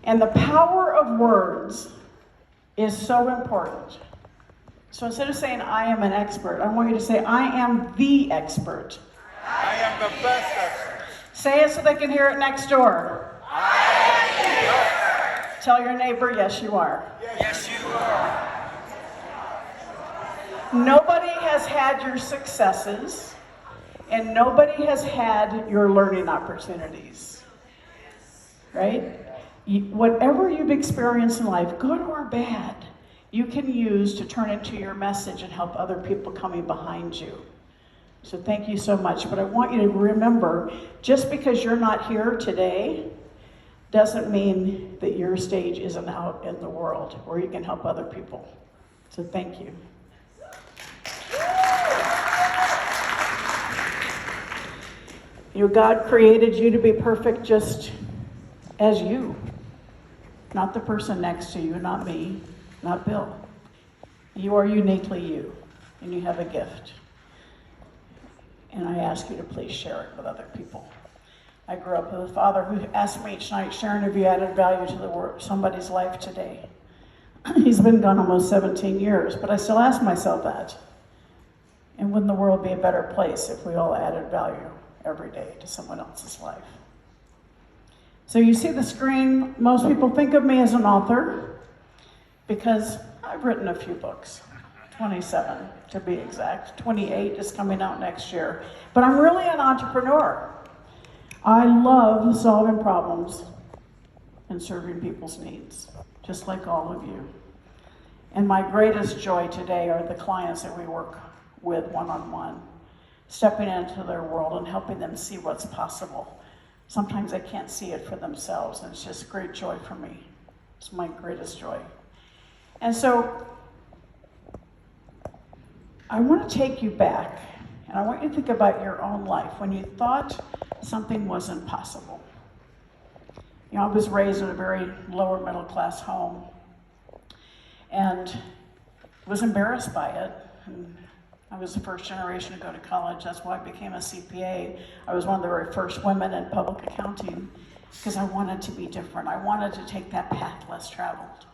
And the power of words is so important. So instead of saying, I am an expert, I want you to say, I am the expert. I am the best expert. Say it so they can hear it next door. I am the expert. Tell your neighbor, yes, you are. Yes, you are. Nobody has had your successes, and nobody has had your learning opportunities. Right? Whatever you've experienced in life, good or bad, you can use to turn into your message and help other people coming behind you. So thank you so much. But I want you to remember, just because you're not here today doesn't mean that your stage isn't out in the world where you can help other people. So thank you. You know, God created you to be perfect just as you. Not the person next to you, not me, not Bill. You are uniquely you, and you have a gift. And I ask you to please share it with other people. I grew up with a father who asked me each night, Sharon, have you added value to somebody's life today? He's been gone almost 17 years, but I still ask myself that. And wouldn't the world be a better place if we all added value every day to someone else's life? So you see the screen, most people think of me as an author because I've written a few books, 27 to be exact. 28 is coming out next year. But I'm really an entrepreneur. I love solving problems and serving people's needs, just like all of you. And my greatest joy today are the clients that we work with one-on-one, stepping into their world and helping them see what's possible. Sometimes they can't see it for themselves, and it's just great joy for me. It's my greatest joy. And so I want to take you back, and I want you to think about your own life when you thought something wasn't possible. You know, I was raised in a very lower middle class home and was embarrassed by it. And I was the first generation to go to college. That's why I became a CPA. I was one of the very first women in public accounting because I wanted to be different. I wanted to take that path less traveled.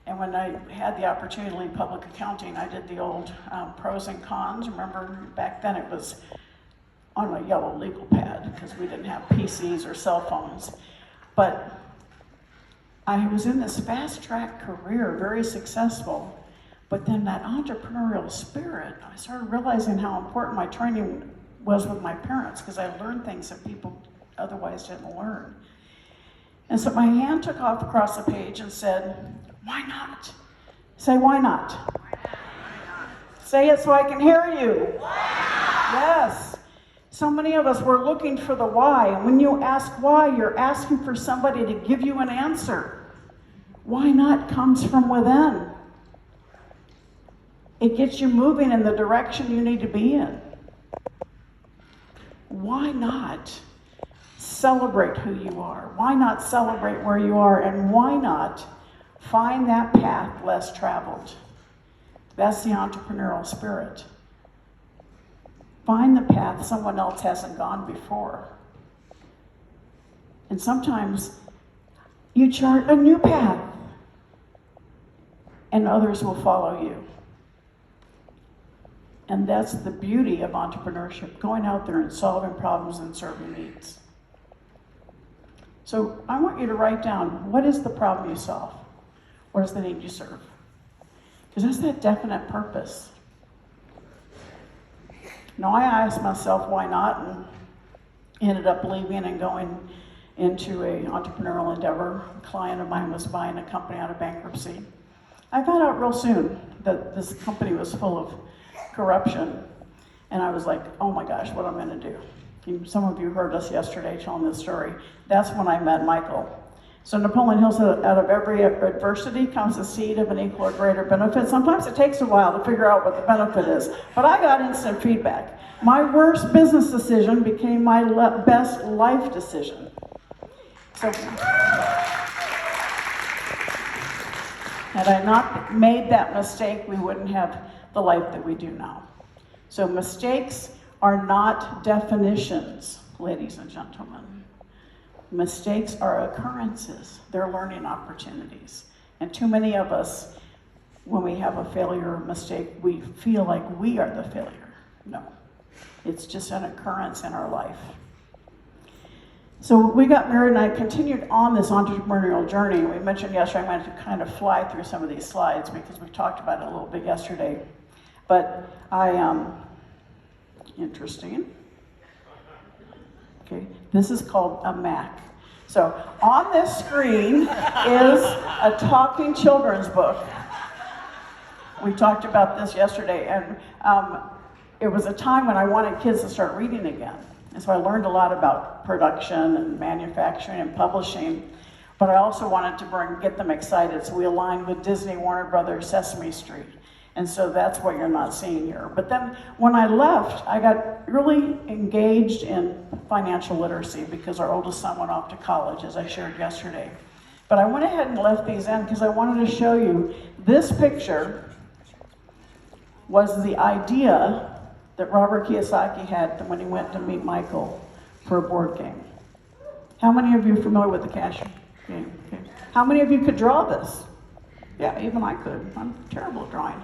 And when I had the opportunity to lead public accounting, I did the old pros and cons. Remember, back then it was on a yellow legal pad because we didn't have PCs or cell phones. But I was in this fast-track career, very successful. But then that entrepreneurial spirit, I started realizing how important my training was with my parents because I learned things that people otherwise didn't learn. And so my hand took off across the page and said, why not? Say, why not? Why not? Say it so I can hear you. Why not? Yes. So many of us were looking for the why. And when you ask why, you're asking for somebody to give you an answer. Why not comes from within. It gets you moving in the direction you need to be in. Why not celebrate who you are? Why not celebrate where you are? And why not find that path less traveled? That's the entrepreneurial spirit. Find the path someone else hasn't gone before. And sometimes you chart a new path and others will follow you. And that's the beauty of entrepreneurship, going out there and solving problems and serving needs. So I want you to write down, what is the problem you solve? What is the need you serve? Because that's that definite purpose. Now I asked myself, why not? And ended up leaving and going into an entrepreneurial endeavor. A client of mine was buying a company out of bankruptcy. I found out real soon that this company was full of corruption. And I was like, oh my gosh, what am I going to do? Some of you heard us yesterday telling this story. That's when I met Michael. So Napoleon Hill said, out of every adversity comes the seed of an equal or greater benefit. Sometimes it takes a while to figure out what the benefit is, but I got instant feedback. My worst business decision became my best life decision. So, had I not made that mistake, we wouldn't have the life that we do now. So mistakes are not definitions, ladies and gentlemen. Mistakes are occurrences. They're learning opportunities. And too many of us, when we have a failure or mistake, we feel like we are the failure. No, it's just an occurrence in our life. So we got married and I continued on this entrepreneurial journey. We mentioned yesterday, I'm going to kind of fly through some of these slides because we talked about it a little bit yesterday. But interesting. Okay, this is called a Mac. So on this screen is a talking children's book. We talked about this yesterday, and it was a time when I wanted kids to start reading again. And so I learned a lot about production and manufacturing and publishing, but I also wanted to get them excited. So we aligned with Disney, Warner Brothers, Sesame Street. And so that's what you're not seeing here. But then when I left, I got really engaged in financial literacy because our oldest son went off to college, as I shared yesterday. But I went ahead and left these in because I wanted to show you this picture was the idea that Robert Kiyosaki had when he went to meet Michael for a board game. How many of you are familiar with the cash game? Okay. How many of you could draw this? Yeah, even I could. I'm terrible at drawing.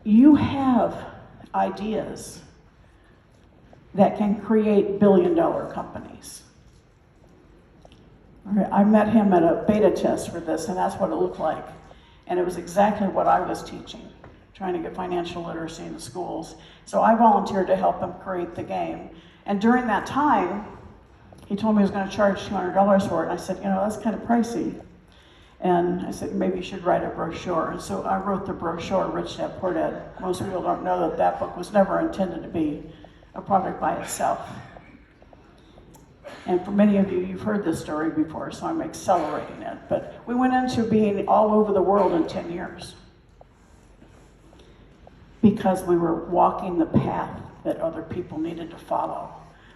You have ideas that can create billion-dollar companies. Okay, I met him at a beta test for this, and that's what it looked like. And it was exactly what I was teaching, trying to get financial literacy in the schools. So I volunteered to help him create the game. And during that time, he told me he was going to charge $200 for it. And I said, that's kind of pricey. And I said, maybe you should write a brochure. And so I wrote the brochure, Rich Dad, Poor Dad. Most people don't know that that book was never intended to be a product by itself. And for many of you, you've heard this story before, so I'm accelerating it. But we went into being all over the world in 10 years because we were walking the path that other people needed to follow.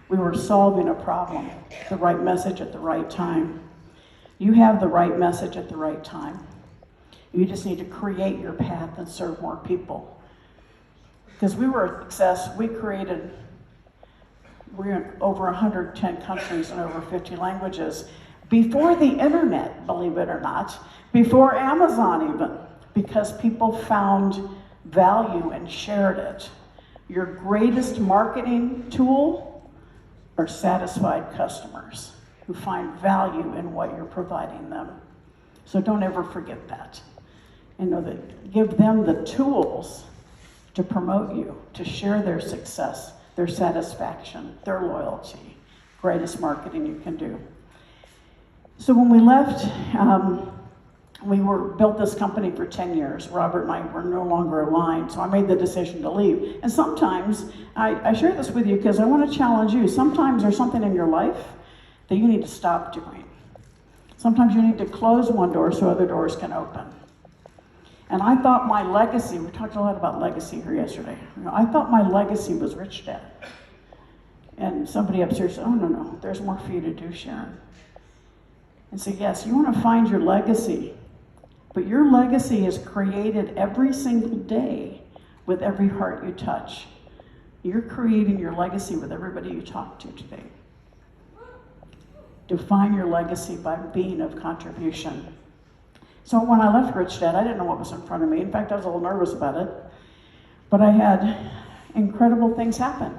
We were solving a problem, the right message at the right time. You have the right message at the right time. You just need to create your path and serve more people. Because we were a success, we're in over 110 countries and over 50 languages. Before the internet, believe it or not, before Amazon even, because people found value and shared it. Your greatest marketing tool are satisfied customers who find value in what you're providing them. So don't ever forget that. And know that give them the tools to promote you, to share their success, their satisfaction, their loyalty. Greatest marketing you can do. So when we left, we built this company for 10 years. Robert and I were no longer aligned, so I made the decision to leave. And sometimes, I share this with you because I want to challenge you. Sometimes there's something in your life that you need to stop doing. Sometimes you need to close one door so other doors can open. And I thought my legacy, we talked a lot about legacy here yesterday. I thought my legacy was Rich Dad. And somebody upstairs said, oh, no, there's more for you to do, Sharon. And so yes, you want to find your legacy, but your legacy is created every single day with every heart you touch. You're creating your legacy with everybody you talk to today. Define your legacy by being of contribution. So when I left Rich Dad, I didn't know what was in front of me. In fact, I was a little nervous about it. But I had incredible things happen.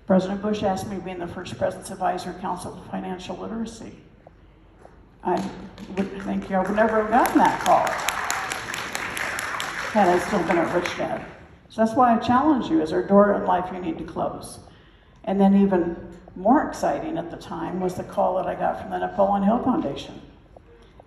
President Bush asked me to be in the first President's Advisory Council for Financial Literacy. I would think I would never have gotten that call had I still been at Rich Dad. So that's why I challenge you. Is there a door in life you need to close? And then even more exciting at the time was the call that I got from the Napoleon Hill Foundation,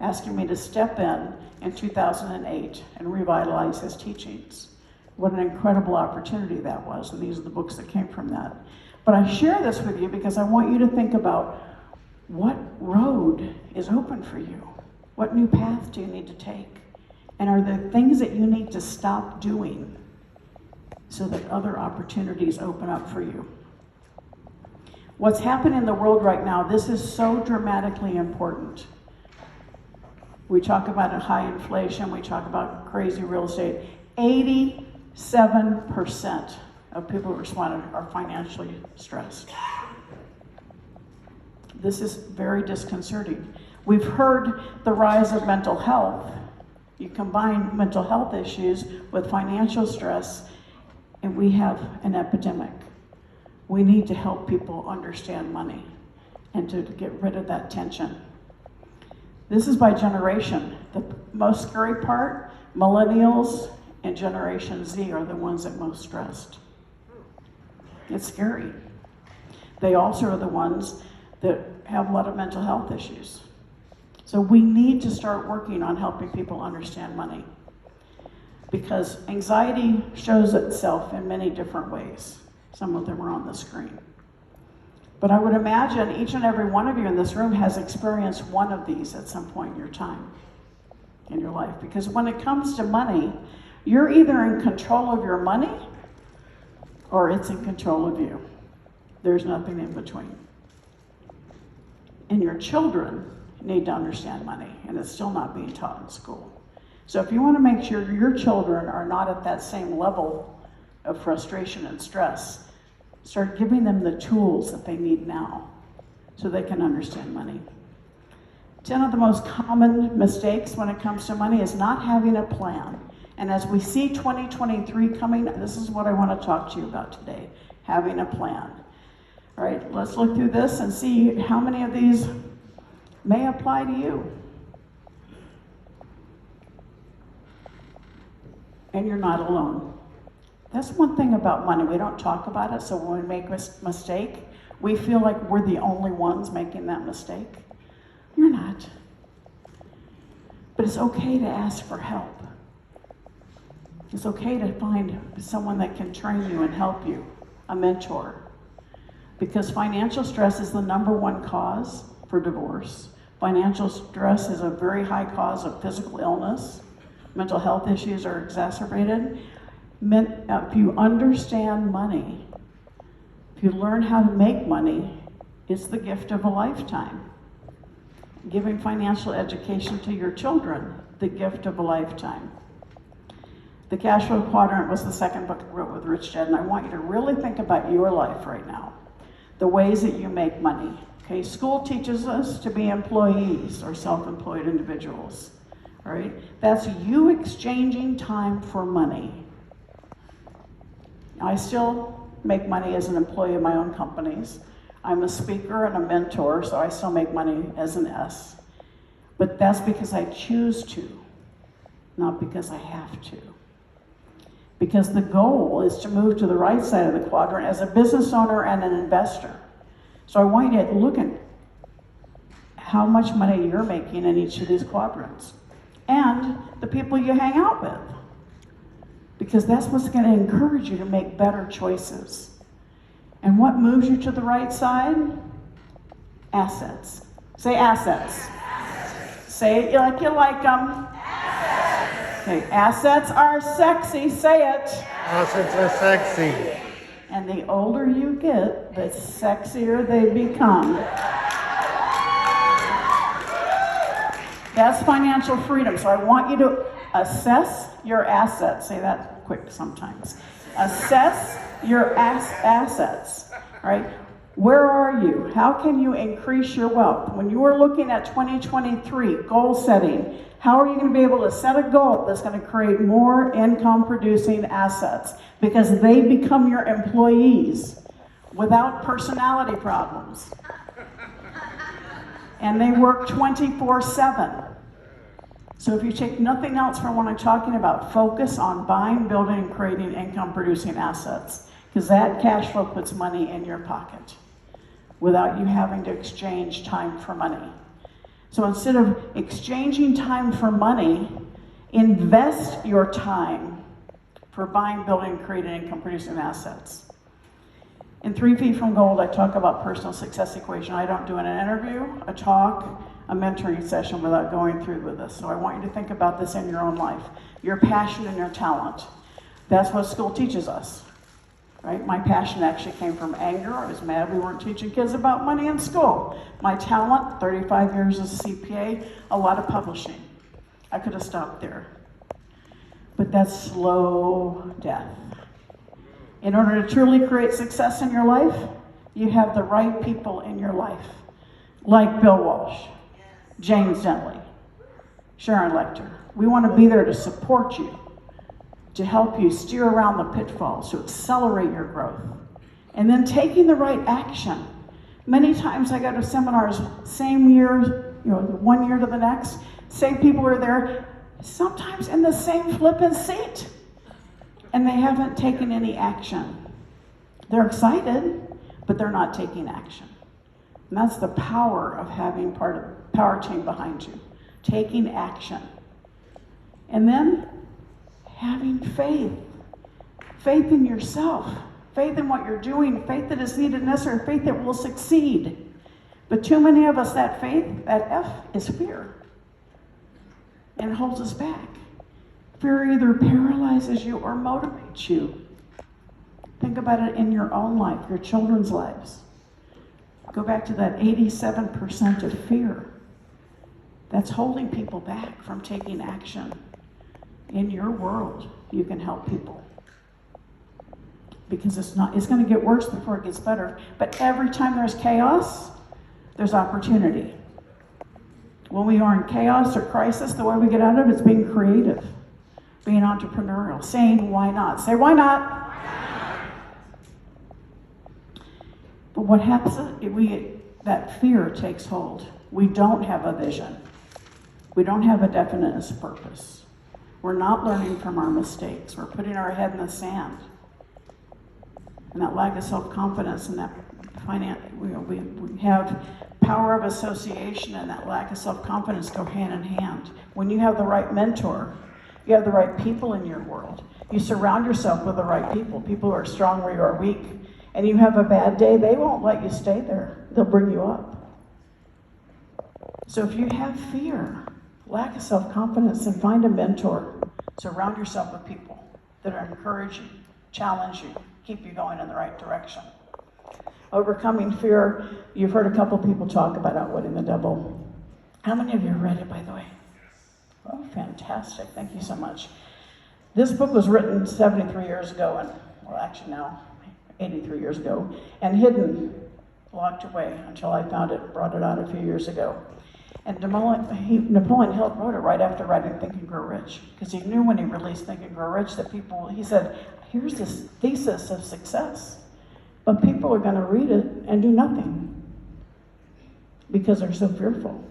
asking me to step in 2008 and revitalize his teachings. What an incredible opportunity that was, and these are the books that came from that. But I share this with you because I want you to think about what road is open for you? What new path do you need to take? And are there things that you need to stop doing so that other opportunities open up for you? What's happening in the world right now, this is so dramatically important. We talk about a high inflation, we talk about crazy real estate. 87% of people who responded are financially stressed. This is very disconcerting. We've heard the rise of mental health. You combine mental health issues with financial stress, and we have an epidemic. We need to help people understand money and to get rid of that tension. This is by generation. The most scary part, millennials and Generation Z are the ones that most stressed. It's scary. They also are the ones that have a lot of mental health issues. So we need to start working on helping people understand money, because anxiety shows itself in many different ways. Some of them are on the screen. But I would imagine each and every one of you in this room has experienced one of these at some point in your time, in your life. Because when it comes to money, you're either in control of your money or it's in control of you. There's nothing in between. And your children need to understand money, and it's still not being taught in school. So if you want to make sure your children are not at that same level of frustration and stress, start giving them the tools that they need now so they can understand money. 10 of the most common mistakes when it comes to money is not having a plan. And as we see 2023 coming, this is what I want to talk to you about today, having a plan. All right, let's look through this and see how many of these may apply to you. And you're not alone. That's one thing about money. We don't talk about it, so when we make a mistake, we feel like we're the only ones making that mistake. You're not. But it's okay to ask for help. It's okay to find someone that can train you and help you, a mentor. Because financial stress is the number 1 cause for divorce. Financial stress is a very high cause of physical illness. Mental health issues are exacerbated. If you understand money, if you learn how to make money, it's the gift of a lifetime. Giving financial education to your children, the gift of a lifetime. The Cash Flow Quadrant was the second book I wrote with Rich Dad, and I want you to really think about your life right now. The ways that you make money. Okay, school teaches us to be employees or self-employed individuals. All right, that's you exchanging time for money. I still make money as an employee of my own companies. I'm a speaker and a mentor, so I still make money as an S. But that's because I choose to, not because I have to. Because the goal is to move to the right side of the quadrant as a business owner and an investor. So I want you to look at how much money you're making in each of these quadrants and the people you hang out with. Because that's what's going to encourage you to make better choices. And what moves you to the right side? Assets. Say assets. Say it like you like them. Okay, assets are sexy. Say it. Assets are sexy. And the older you get, the sexier they become. That's financial freedom. So I want you to assess your assets. Say that quick sometimes. Assess your assets. All right? Where are you? How can you increase your wealth? When you are looking at 2023, goal setting, how are you going to be able to set a goal that's going to create more income producing assets? Because they become your employees without personality problems. And they work 24/7. So if you take nothing else from what I'm talking about, focus on buying, building, and creating income producing assets. Because that cash flow puts money in your pocket without you having to exchange time for money. So instead of exchanging time for money, invest your time for buying, building, and creating income producing assets. In 3 Feet from Gold, I talk about personal success equation. I don't do an interview, a talk, a mentoring session without going through with this. So I want you to think about this in your own life. Your passion and your talent. That's what school teaches us, right? My passion actually came from anger. I was mad we weren't teaching kids about money in school. My talent, 35 years as a CPA, a lot of publishing. I could have stopped there. But that's slow death. In order to truly create success in your life, you have the right people in your life. like Bill Walsh, James Dentley, Sharon Lechter. We want to be there to support you, to help you steer around the pitfalls, to accelerate your growth. And then taking the right action. Many times I go to seminars, same year, one year to the next, same people are there, sometimes in the same flippin' seat, and they haven't taken any action. They're excited, but they're not taking action. And that's the power of having part of the power team behind you, taking action. And then having faith in yourself, faith in what you're doing, faith that is needed and necessary, faith that will succeed. But too many of us, that faith, that F is fear, and it holds us back. Fear either paralyzes you or motivates you. Think about it in your own life, your children's lives. Go back to that 87% of fear. That's holding people back from taking action. In your world, you can help people. Because it's going to get worse before it gets better. But every time there's chaos, there's opportunity. When we are in chaos or crisis, the way we get out of it is being creative, being entrepreneurial, saying why not. Say why not. But what happens is that fear takes hold. We don't have a vision. We don't have a definite purpose. We're not learning from our mistakes. We're putting our head in the sand. And that lack of self-confidence and that we have power of association and that lack of self-confidence go hand in hand. When you have the right mentor, you have the right people in your world. You surround yourself with the right people who are strong where you are weak. And you have a bad day, they won't let you stay there. They'll bring you up. So if you have fear, lack of self-confidence, then find a mentor. Surround yourself with people that are encourage you, challenge you, keep you going in the right direction. Overcoming fear, you've heard a couple people talk about outwitting the devil. How many of you read it, by the way? Oh, fantastic. Thank you so much. This book was written 73 years ago, and well, actually now, 83 years ago, and hidden, locked away until I found it and brought it out a few years ago. And Napoleon Hill wrote it right after writing Think and Grow Rich, because he knew when he released Think and Grow Rich that he said, here's this thesis of success, but people are going to read it and do nothing because they're so fearful.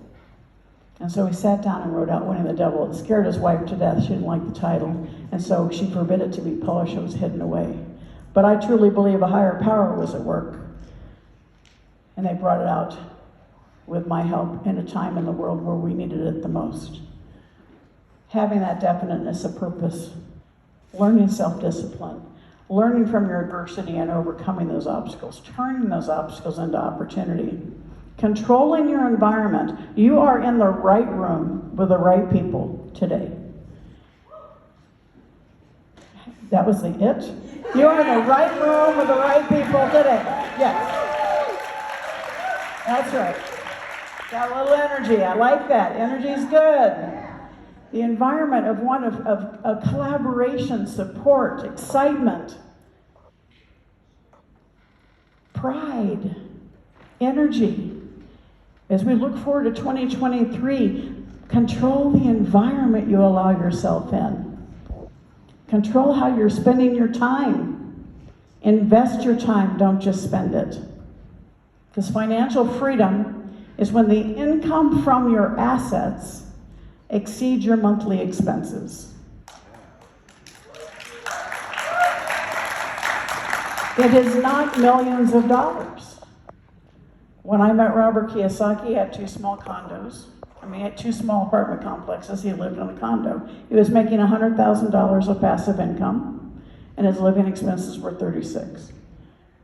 And so he sat down and wrote Outwitting the Devil. It scared his wife to death. She didn't like the title, and so she forbid it to be published. It was hidden away. But I truly believe a higher power was at work, and they brought it out with my help in a time in the world where we needed it the most. Having that definiteness of purpose, learning self-discipline, learning from your adversity and overcoming those obstacles, turning those obstacles into opportunity, controlling your environment. You are in the right room with the right people today. That was the it. You are in the right room with the right people today. Yes. That's right. Got a little energy. I like that. Energy's good. The environment of one of collaboration, support, excitement, pride, energy. As we look forward to 2023, control the environment you allow yourself in. Control how you're spending your time. Invest your time, don't just spend it. Because financial freedom is when the income from your assets exceeds your monthly expenses. It is not millions of dollars. When I met Robert Kiyosaki, he had two small condos. He had two small apartment complexes. He lived in a condo. He was making $100,000 of passive income, and his living expenses were $36,000.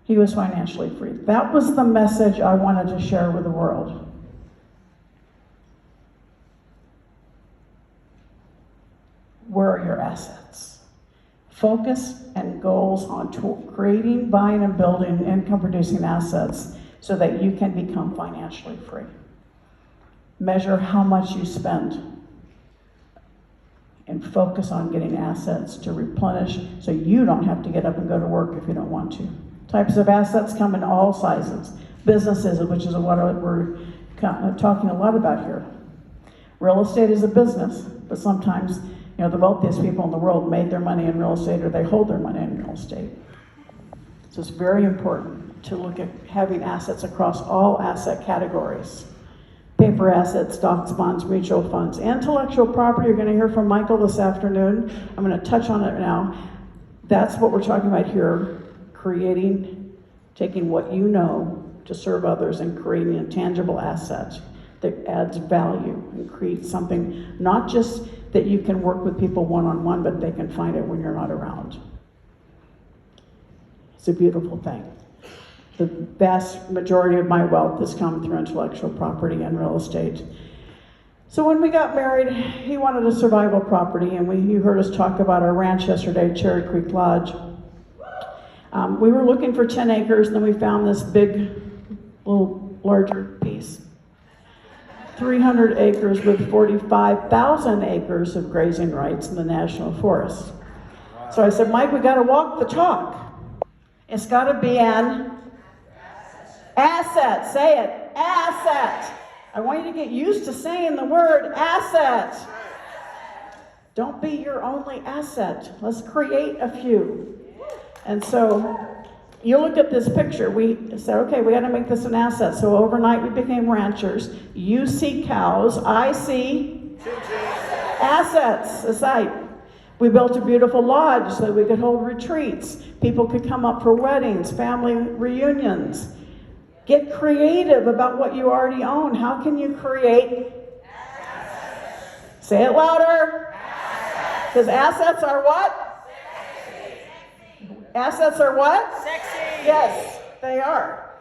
He was financially free. That was the message I wanted to share with the world. Where are your assets? Focus and goals on creating, buying, and building income-producing assets so that you can become financially free. Measure how much you spend and focus on getting assets to replenish so you don't have to get up and go to work if you don't want to. Types of assets come in all sizes. Businesses, which is what we're talking a lot about here. Real estate is a business, but sometimes, the wealthiest people in the world made their money in real estate, or they hold their money in real estate. So it's very important to look at having assets across all asset categories. Paper assets, stocks, bonds, mutual funds. Intellectual property, you're going to hear from Michael this afternoon. I'm going to touch on it now. That's what we're talking about here, taking what you know to serve others and creating a tangible asset that adds value and creates something, not just that you can work with people one-on-one, but they can find it when you're not around. It's a beautiful thing. The vast majority of my wealth has come through intellectual property and real estate. So when we got married, he wanted a survival property, and you heard us talk about our ranch yesterday, Cherry Creek Lodge. We were looking for 10 acres, and then we found this big, little larger piece. 300 acres with 45,000 acres of grazing rights in the National Forest. So I said, Mike, we gotta walk the talk. It's gotta be an asset. Say it, asset. I want you to get used to saying the word asset. Don't be your only asset. Let's create a few. And so you look at this picture, we said, okay, we gotta make this an asset. So overnight we became ranchers. You see cows, I see assets, a site. We built a beautiful lodge so that we could hold retreats. People could come up for weddings, family reunions. Get creative about what you already own. How can you create? Say it louder. Because assets are what? Assets are what? Sexy. Yes, they are.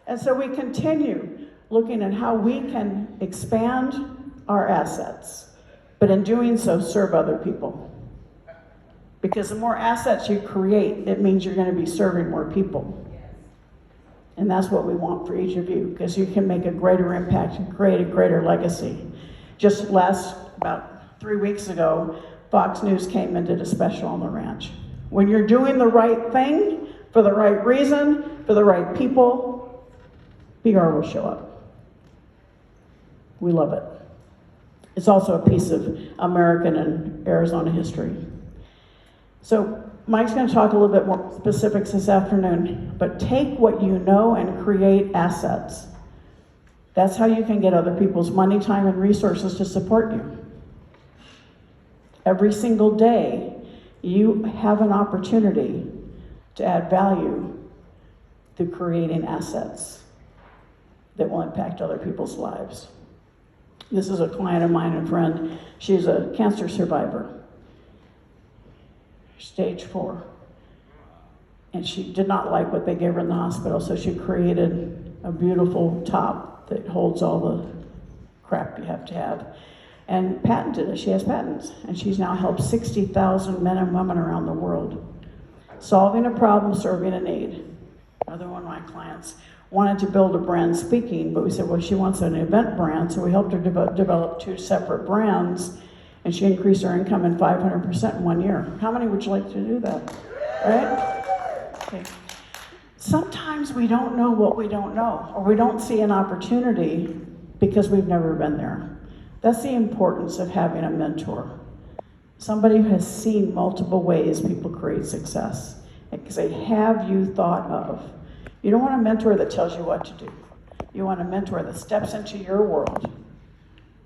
And so we continue looking at how we can expand our assets, but in doing so, serve other people. Because the more assets you create, it means you're going to be serving more people. And that's what we want for each of you, because you can make a greater impact and create a greater legacy. Just about 3 weeks ago, Fox News came and did a special on the ranch. When you're doing the right thing, for the right reason, for the right people, PR will show up. We love it. It's also a piece of American and Arizona history. So Mike's going to talk a little bit more specifics this afternoon, but take what you know and create assets. That's how you can get other people's money, time, and resources to support you. Every single day, you have an opportunity to add value through creating assets that will impact other people's lives. This is a client of mine and friend. She's a cancer survivor, stage 4. And she did not like what they gave her in the hospital, so she created a beautiful top that holds all the crap you have to have. And patented it. She has patents. And she's now helped 60,000 men and women around the world. Solving a problem, serving a need. Another one of my clients wanted to build a brand speaking, but we said, well, she wants an event brand, so we helped her develop 2 separate brands, and she increased her income in 500% in 1 year. How many would you like to do that? Right? Okay. Sometimes we don't know what we don't know, or we don't see an opportunity because we've never been there. That's the importance of having a mentor. Somebody who has seen multiple ways people create success. Because they have you thought of. You don't want a mentor that tells you what to do. You want a mentor that steps into your world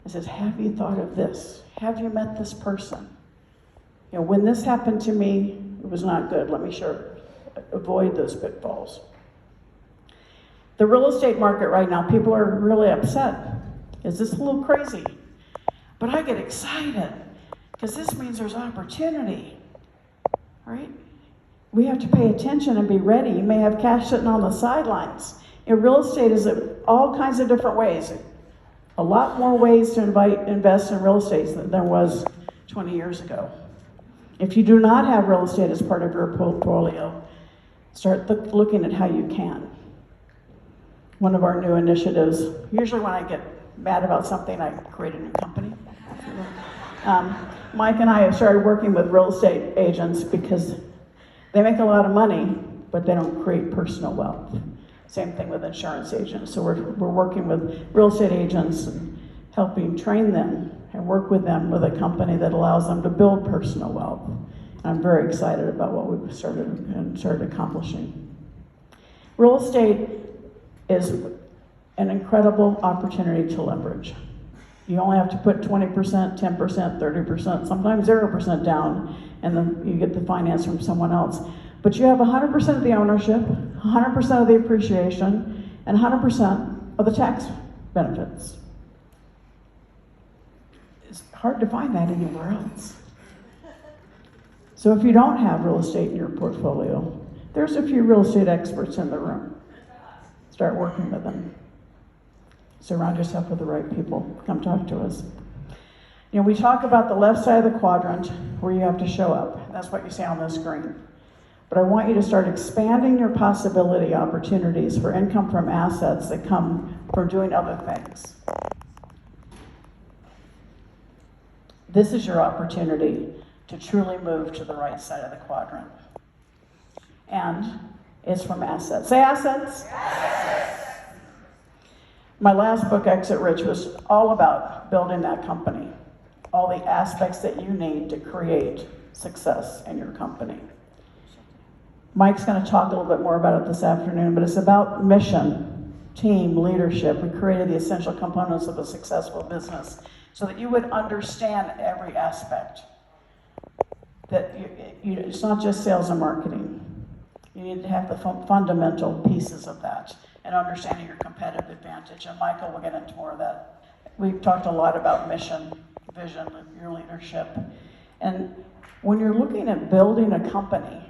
and says, have you thought of this? Have you met this person? When this happened to me, it was not good. Let me avoid those pitfalls. The real estate market right now, people are really upset. Is this a little crazy? But I get excited because this means there's opportunity, right? We have to pay attention and be ready. You may have cash sitting on the sidelines. Real estate is all kinds of different ways. A lot more ways to invest in real estate than there was 20 years ago. If you do not have real estate as part of your portfolio, start looking at how you can. One of our new initiatives, usually when I get mad about something, I create a new company. Mike and I have started working with real estate agents because they make a lot of money, but they don't create personal wealth. Same thing with insurance agents. So we're working with real estate agents and helping train them and work with them with a company that allows them to build personal wealth. I'm very excited about what we've started accomplishing. Real estate is an incredible opportunity to leverage. You only have to put 20%, 10%, 30%, sometimes 0% down, and then you get the finance from someone else. But you have 100% of the ownership, 100% of the appreciation, and 100% of the tax benefits. It's hard to find that anywhere else. So if you don't have real estate in your portfolio, there's a few real estate experts in the room. Start working with them. Surround yourself with the right people. Come talk to us. You know, we talk about the left side of the quadrant where you have to show up. That's what you see on the screen. But I want you to start expanding your possibility opportunities for income from assets that come from doing other things. This is your opportunity to truly move to the right side of the quadrant. And it's from assets. Say assets. Assets. My last book, Exit Rich, was all about building that company. All the aspects that you need to create success in your company. Mike's going to talk a little bit more about it this afternoon, but it's about mission, team, leadership. We created the essential components of a successful business so that you would understand every aspect. That it's not just sales and marketing. You need to have the fundamental pieces of that and understanding your competitive advantage. And Michael will get into more of that. We've talked a lot about mission, vision, your leadership. And when you're looking at building a company,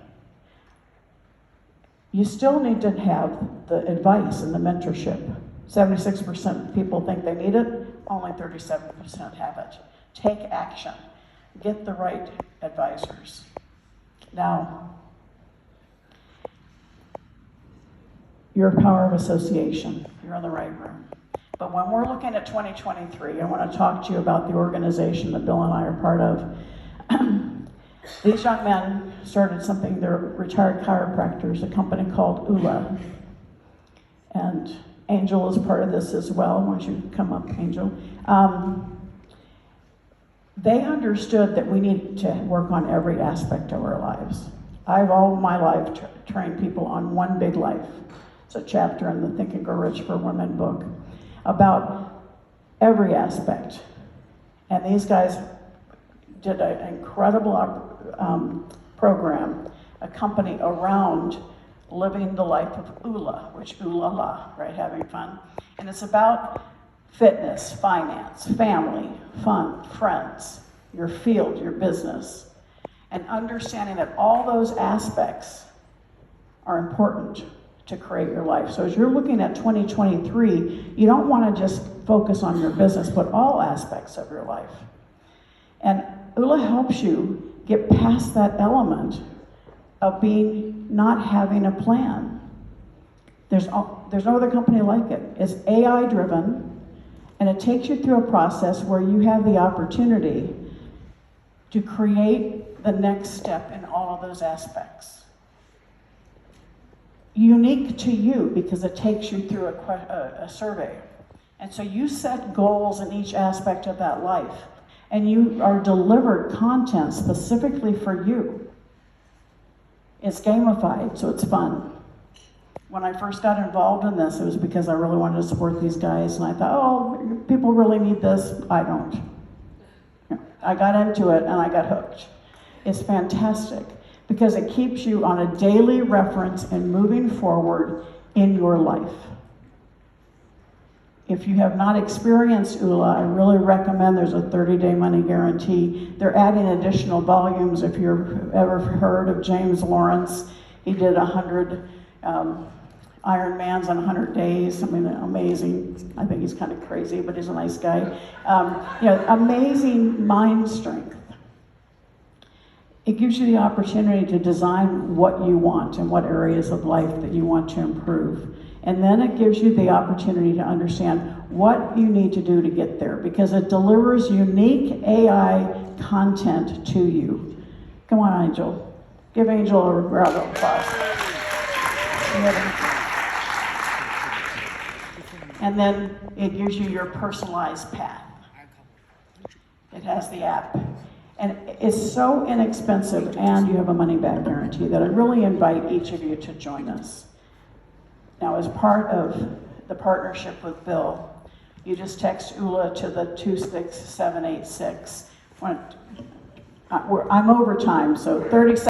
you still need to have the advice and the mentorship. 76% of people think they need it, only 37% have it. Take action. Get the right advisors. Now, your power of association. You're in the right room. But when we're looking at 2023, I want to talk to you about the organization that Bill and I are part of. These young men started something, they're retired chiropractors, a company called ULA. And Angel is part of this as well. Why don't you come up, Angel? They understood that we need to work on every aspect of our lives. I've all my life trained people on one big life. It's a chapter in the Think and Grow Rich for Women book about every aspect. And these guys did an incredible program, a company around living the life of ULA, which ooh-la-la, right, having fun. And it's about fitness, finance, family, fun, friends, your field, your business, and understanding that all those aspects are important to create your life. So as you're looking at 2023, you don't want to just focus on your business, but all aspects of your life. And ULA helps you get past that element of not having a plan. There's no other company like it. It's AI driven, and it takes you through a process where you have the opportunity to create the next step in all of those aspects. Unique to you because it takes you through a survey. And so you set goals in each aspect of that life, and you are delivered content specifically for you. It's gamified, so it's fun. When I first got involved in this, it was because I really wanted to support these guys, and I thought, oh, people really need this. I don't. I got into it, and I got hooked. It's fantastic because it keeps you on a daily reference and moving forward in your life. If you have not experienced ULA, I really recommend. There's a 30-day money guarantee. They're adding additional volumes. If you've ever heard of James Lawrence, he did 100 Ironmans in 100 days. I mean, amazing. I think he's kind of crazy, but he's a nice guy. Amazing mind strength. It gives you the opportunity to design what you want and what areas of life that you want to improve. And then it gives you the opportunity to understand what you need to do to get there, because it delivers unique AI content to you. Come on, Angel. Give Angel a round of applause. and then it gives you your personalized path. It has the app. And it's so inexpensive, and you have a money-back guarantee, that I really invite each of you to join us. Now, as part of the partnership with Bill, you just text ULA to the 26786. I'm over time, so 30 seconds.